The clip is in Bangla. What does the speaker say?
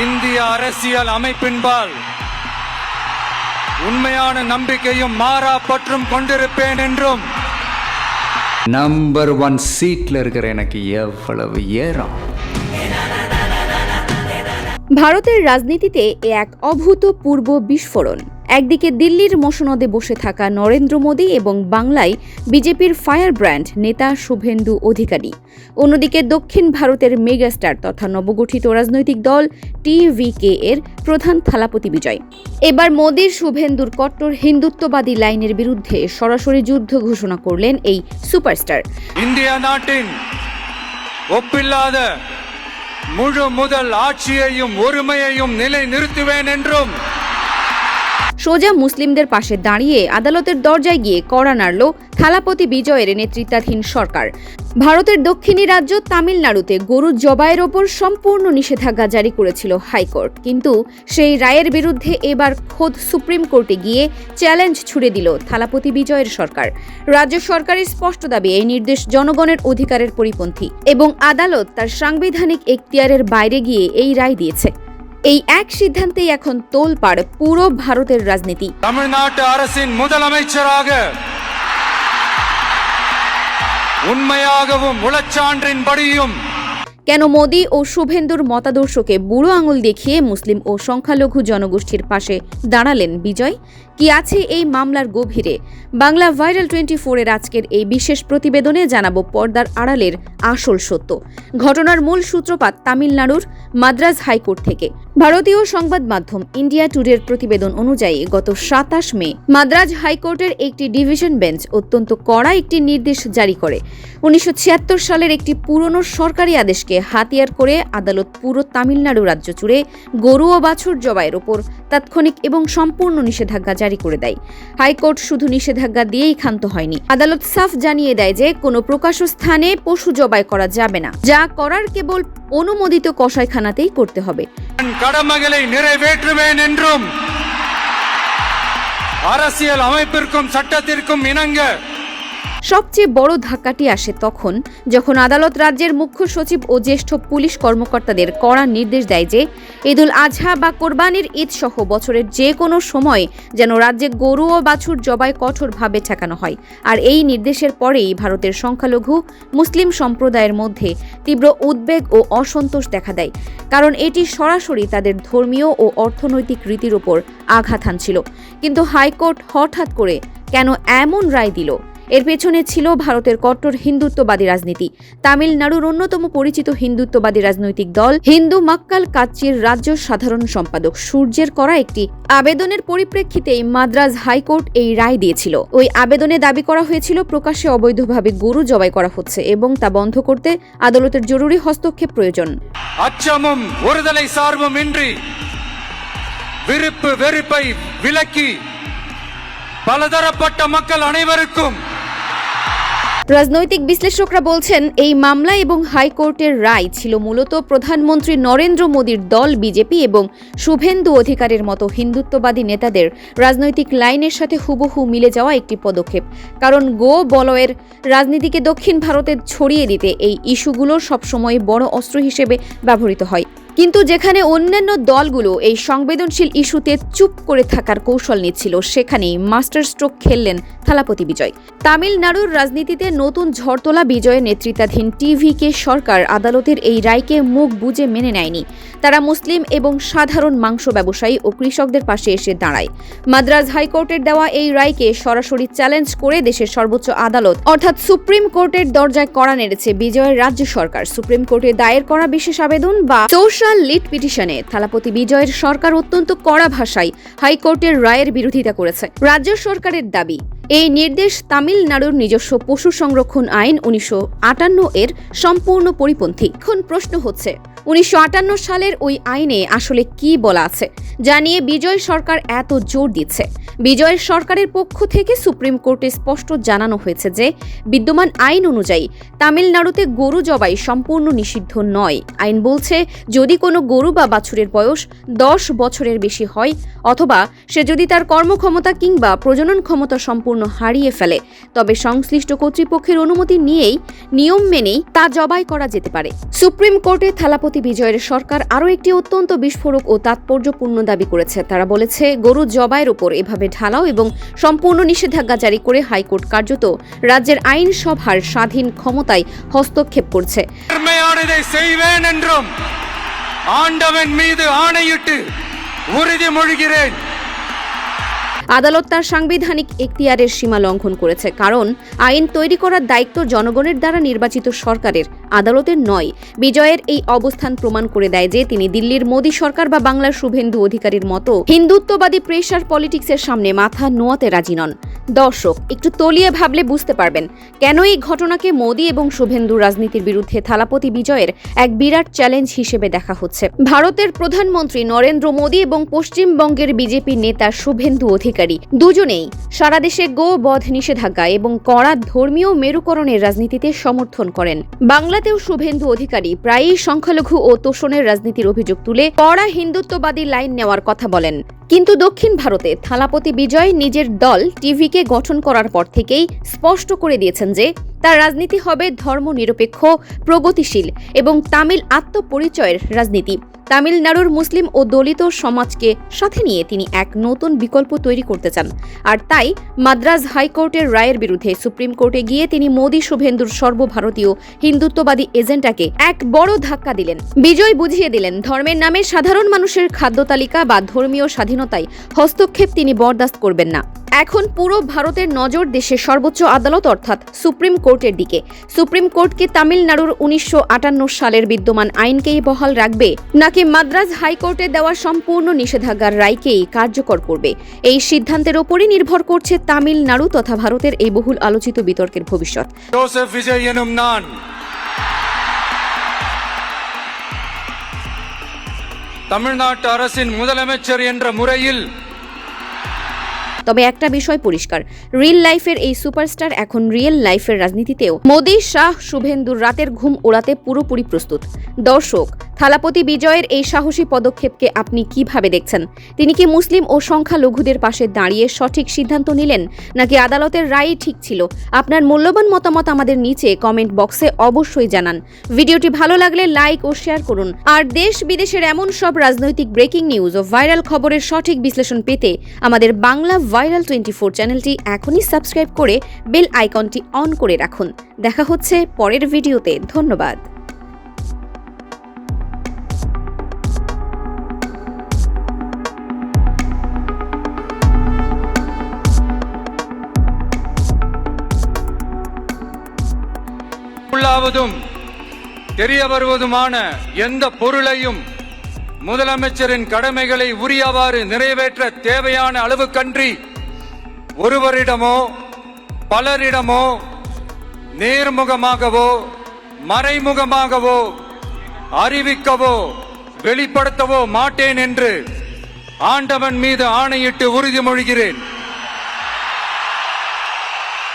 இந்திய அரசியல் அமைப்பின்பால் உண்மையான நம்பிக்கையும் மாறா பற்றும் கொண்டிருப்பேன் என்றும் नंबर 1 सीटல இருக்கிற எனக்கு এவ்வளவு ஏறம்। ভারতের রাজনীতিতে এক অভূতপূর্ব বিস্ফোরণ। একদিকে দিল্লির মসনদে বসে থাকা নরেন্দ্র মোদী এবং বাংলায় বিজেপির ফায়ার ব্র্যান্ড নেতা শুভেন্দু অধিকারী, অন্যদিকে দক্ষিণ ভারতের মেগাস্টার তথা নবগঠিত রাজনৈতিক দল টিভিকে এর প্রধান থালাপতি বিজয়। এবার মোদীর শুভেন্দুর কট্টর হিন্দুত্ববাদী লাইনের বিরুদ্ধে সরাসরি যুদ্ধ ঘোষণা করলেন এই সুপারস্টার। இந்திய நாட்டின் ஒப்பில்லாத முழு முதல் ஆட்சியையும் ஒருமையையும் நிலைநிறுத்துவேன் என்றும் সোজা মুসলিমদের পাশে দাঁড়িয়ে আদালতের দরজায় গিয়ে কড়া নাড়ল থালাপতি বিজয়ের নেতৃত্বাধীন সরকার। ভারতের দক্ষিণী রাজ্য তামিলনাড়ুতে গরু জবাইয়ের ওপর সম্পূর্ণ নিষেধাজ্ঞা জারি করেছিল হাইকোর্ট, কিন্তু সেই রায়ের বিরুদ্ধে এবার খোদ সুপ্রিম কোর্টে গিয়ে চ্যালেঞ্জ ছুড়ে দিল থালাপতি বিজয়ের সরকার। রাজ্য সরকারের স্পষ্ট দাবি এই নির্দেশ জনগণের অধিকারের পরিপন্থী এবং আদালত তার সাংবিধানিক এখতিয়ারের বাইরে গিয়ে এই রায় দিয়েছে। এই এক সিদ্ধান্তেই এখন তোলপাড় পুরো ভারতের রাজনীতি। தமிழ்நாட்டு அரசின் முதலமைச்சராக உண்மையாகவும் உளச்சான்றின்படியும் কেন মোদী ও শুভেন্দুর মতাদর্শকে বুড়ো আঙুল দেখিয়ে মুসলিম ও সংখ্যালঘু জনগোষ্ঠীর পাশে দাঁড়ালেন বিজয়? কি আছে এই মামলার গভীরে? বাংলা ভাইরাল 24 এর আজকের এই বিশেষ প্রতিবেদনে জানাবো পর্দার আড়ালের আসল সত্য। ঘটনার মূল সূত্রপাত তামিলনাড়ুর মাদ্রাজ হাইকোর্ট থেকে। ভারতীয় সংবাদ মাধ্যম ইন্ডিয়া টুডের প্রতিবেদন অনুযায়ী গত 27 মে মাদ্রাজ হাইকোর্টের একটি ডিভিশন বেঞ্চ অত্যন্ত কড়া একটি নির্দেশ জারি করে। 1976 সালের একটি পুরনো সরকারি আদেশকে হাতিয়ার করে আদালত পুরো তামিলনাড়ু রাজ্য জুড়ে গরু ও বাছুর জবাইয়ের ওপর তাৎক্ষণিক এবং সম্পূর্ণ নিষেধাজ্ঞা জারি করে দেয়। হাইকোর্ট শুধু নিষেধাজ্ঞা দিয়েই ক্ষান্ত হয়নি, আদালত সাফ জানিয়ে দেয় যে কোনো প্রকাশ্য স্থানে পশু জবাই করা যাবে না, যা করার কেবল অনুমোদিত কসাইখানাতেই করতে হবে। கடமைகளை நிறைவேற்றுவேன் என்றும் அரசியல் அமைப்பிற்கும் சட்டத்திற்கும் இணங்க। সবচেয়ে বড় ধাক্কাটি আসে তখন যখন আদালত রাজ্যের মুখ্য সচিব ও জ্যেষ্ঠ পুলিশ কর্মকর্তাদের কড়া নির্দেশ দেয় যে ঈদুল আজহা বা কোরবানির ঈদ সহ বছরের যে কোনো সময় যেন রাজ্যে গরু ও বাছুর জবাই কঠোরভাবে ঠেকানো হয়। আর এই নির্দেশের পরেই ভারতের সংখ্যালঘু মুসলিম সম্প্রদায়ের মধ্যে তীব্র উদ্বেগ ও অসন্তোষ দেখা দেয়, কারণ এটি সরাসরি তাদের ধর্মীয় ও অর্থনৈতিক রীতির ওপর আঘাত হানছিল। কিন্তু হাইকোর্ট হঠাৎ করে কেন এমন রায় দিল? এর পেছনে ছিল ভারতের কট্টর হিন্দুত্ববাদী রাজনীতি। তামিলনাড়ুর অন্যতম পরিচিত হিন্দুত্ববাদী রাজনৈতিক দল হিন্দু মাক্কাল কাচ্চির রাজ্য সাধারণ সম্পাদক সূর্যের করা একটি আবেদনের পরিপ্রেক্ষিতেই মাদ্রাজ হাইকোর্ট এই রায় দিয়েছিল। ওই আবেদনে দাবি করা হয়েছিল প্রকাশ্যে অবৈধভাবে গরু জবাই করা হচ্ছে এবং তা বন্ধ করতে আদালতের জরুরি হস্তক্ষেপ প্রয়োজন। அச்சமும் ஒருதலை சார்பும் இன்றி விருப்பு வெறுப்பை விலக்கி பலதரப்பட்ட மக்கள் அனைவருக்கும்। রাজনৈতিক বিশ্লেষকরা বলছেন এই মামলা এবং হাইকোর্টের রায় ছিল মূলত প্রধানমন্ত্রী নরেন্দ্র মোদীর দল বিজেপি এবং শুভেন্দু অধিকারীর মতো হিন্দুত্ববাদী নেতাদের রাজনৈতিক লাইনের সাথে হুবহু মিলে যাওয়া একটি পদক্ষেপ। কারণ গো বলয়ের রাজনীতিকে দক্ষিণ ভারতে ছড়িয়ে দিতে এই ইস্যুগুলো সবসময় বড় অস্ত্র হিসেবে ব্যবহৃত হয়। কিন্তু যেখানে অন্যান্য দলগুলো এই সংবেদনশীল ইস্যুতে চুপ করে থাকার কৌশল নিচ্ছিল, সেখানেই মাস্টার স্ট্রোক খেললেন থালাপতি বিজয়। তামিলনাড়ুর রাজনীতিতে নতুন ঝড় তোলা বিজয়ের নেতৃত্বাধীন টিভিকে সরকার আদালতের এই রায়কে মুখ বুজে মেনে নেয়নি। তারা মুসলিম এবং সাধারণ মাংস ব্যবসায়ী ও কৃষকদের পাশে এসে দাঁড়ায়। মাদ্রাজ হাইকোর্টের দেওয়া এই রায়কে সরাসরি চ্যালেঞ্জ করে দেশের সর্বোচ্চ আদালত অর্থাৎ সুপ্রিম কোর্টের দরজায় কড়া নেড়েছে বিজয়ের রাজ্য সরকার। সুপ্রিম কোর্টে দায়ের করা বিশেষ আবেদন বা লিট পিটিশনে থালাপতি বিজয়ের সরকার অত্যন্ত কড়া ভাষায় হাইকোর্টের রায়ের বিরোধিতা করেছে। রাজ্য সরকারের দাবি এই নির্দেশ তামিলনাড়ুর নিজস্ব পশু সংরক্ষণ আইন 1958 এর সম্পূর্ণ পরিপন্থী। এখন প্রশ্ন হচ্ছে 1958 সালের ওই আইনে আসলে কি বলা আছে যা নিয়ে বিজয় সরকার এত জোর দিচ্ছে? বিজয় সরকারের পক্ষ থেকে সুপ্রিম কোর্টে স্পষ্ট জানানো হয়েছে যে বিদ্যমান আইন অনুযায়ী তামিলনাড়ুতে গরু জবাই সম্পূর্ণ নিষিদ্ধ নয়। আইন বলছে যদি কোনো গরু বা বাছুরের বয়স 10 বছরের বেশি হয় অথবা সে যদি তার কর্মক্ষমতা কিংবা প্রজনন ক্ষমতা সম্পূর্ণ সম্পূর্ণ হারিয়ে ফেলে, তবে সংশ্লিষ্ট কর্তৃপক্ষের অনুমতি নিয়েই নিয়ম মেনেই তা জবাই করা যেতে পারে। সুপ্রিম কোর্টে থালাপতি বিজয়ের সরকার আরও একটি অত্যন্ত বিস্ফোরক ও তাৎপর্যপূর্ণ দাবি করেছে। তারা বলেছে, গরু জবাইয়ের উপর এভাবে ঢালাও এবং সম্পূর্ণ নিষেধাজ্ঞা জারি করে হাইকোর্ট কার্যত রাজ্যের আইনসভার স্বাধীন ক্ষমতায় হস্তক্ষেপ করছে। நேர்மையானதை செய்வேன் என்றும் ஆண்டவன் மீது ஆணையிட்டு உறுதிமொழிகிறேன்। আদালত তার সাংবিধানিক এখতিয়ারের সীমা লঙ্ঘন করেছে, কারণ আইন তৈরি করার দায়িত্ব জনগণের দ্বারা নির্বাচিত সরকারের, আদালতের নয়। বিজয়ের এই অবস্থান প্রমাণ করে দেয় যে তিনি দিল্লির মোদী সরকার বা বাংলার শুভেন্দু অধিকারীর মতো হিন্দুত্ববাদী প্রেশার পলিটিক্সের সামনে মাথা নোয়াতে রাজি নন। দর্শক, একটু তলিয়ে ভাবলে বুঝতে পারবেন কেন এই ঘটনাকে মোদী এবং শুভেন্দু রাজনীতির বিরুদ্ধে থালাপতি বিজয়ের এক বিরাট চ্যালেঞ্জ হিসেবে দেখা হচ্ছে। ভারতের প্রধানমন্ত্রী নরেন্দ্র মোদী এবং পশ্চিমবঙ্গের বিজেপি নেতা শুভেন্দু অধিকারী দুজনেই সারা দেশে গো বধ নিষেধাজ্ঞা এবং কড়া ধর্মীয় মেরুকরণের রাজনীতিতে সমর্থন করেন। বাংলাতেও শুভেন্দু অধিকারী প্রায়ই সংখ্যালঘু ও তোষণের রাজনীতির অভিযোগ তুলে কড়া হিন্দুত্ববাদী লাইন নেওয়ার কথা বলেন। কিন্তু দক্ষিণ ভারতে থালাপতি বিজয় নিজের দল টিভিকে গঠন করার পর থেকেই স্পষ্ট করে দিয়েছেন যে তার রাজনীতি হবে ধর্মনিরপেক্ষ, প্রগতিশীল এবং তামিল আত্মপরিচয়ের রাজনীতি। তামিলনাড়ুর মুসলিম ও দলিত সমাজকে সাথে নিয়ে তিনি এক নতুন বিকল্প তৈরি করতে চান। আর তাই মাদ্রাজ হাইকোর্টের রায়ের বিরুদ্ধে সুপ্রিম কোর্টে গিয়ে তিনি মোদী শুভেন্দুর সর্বভারতীয় হিন্দুত্ববাদী এজেন্ডাকে এক বড় ধাক্কা দিলেন। বিজয় বুঝিয়ে দিলেন, ধর্মের নামে সাধারণ মানুষের খাদ্য তালিকা বা ধর্মীয় স্বাধীনতায় হস্তক্ষেপ তিনি বরদাস্ত করবেন না। এখন পুরো ভারতের নজর দেশের সর্বোচ্চ আদালত অর্থাৎ সুপ্রিম কোর্টের দিকে। সুপ্রিম কোর্টকে তামিলনাড়ুর 1958 সালের বিদ্যমান আইনকেই বহাল রাখবে, নাকি মাদ্রাজ হাইকোর্টে দেওয়া সম্পূর্ণ নিষেধাজ্ঞার রায়কেই কার্যকর করবে? এই সিদ্ধান্তের ওপরই নির্ভর করছে তামিলনাড়ু তথা ভারতের এই বহুল আলোচিত বিতর্কের ভবিষ্যৎ। ஜோசப் விஜய் எனும் நான் தமிழ்நாட்டு அரசின் முதலமைச்சர் என்ற முறையில் তবে একটা বিষয় পরিষ্কার, রিয়েল লাইফের এই সুপারস্টার এখন রিয়েল লাইফের রাজনীতিতেও মোদী, শাহ, শুভেন্দুর রাতের ঘুম ওড়াতে পুরোপুরি প্রস্তুত। দর্শক, থালাপতি বিজয়ের এই সাহসী পদক্ষেপকে আপনি কিভাবে দেখছেন? তিনি কি মুসলিম ও সংখ্যালঘুদের পাশে দাঁড়িয়ে সঠিক সিদ্ধান্ত নিলেন, নাকি আদালতের রায়ই ঠিক ছিল? আপনার মূল্যবান মতামত আমাদের নিচে কমেন্ট বক্সে অবশ্যই জানান। ভিডিওটি ভালো লাগলে লাইক ও শেয়ার করুন। আর দেশ বিদেশের এমন সব রাজনৈতিক ব্রেকিং নিউজ ও ভাইরাল খবরের সঠিক বিশ্লেষণ পেতে আমাদের বাংলা ভাইরাল 24 চ্যানেলটি এখনই সাবস্ক্রাইব করে বেল আইকনটি অন করে রাখুন। দেখা হচ্ছে পরের ভিডিওতে। ধন্যবাদ। உள்ளாவதும் தெரிய வருவதுமான எந்த பொருளையும் முதலமைச்சரின் கடமைகளை உரியவாறு நிறைவேற்ற தேவையான அளவுக்கன்றி ஒருவரிடமோ பலரிடமோ நேர்முகமாகவோ மறைமுகமாகவோ அறிவிக்கவோ வெளிப்படுத்தவோ மாட்டேன் என்று ஆண்டவன் மீது ஆணையிட்டு உறுதிமொழிகிறேன்.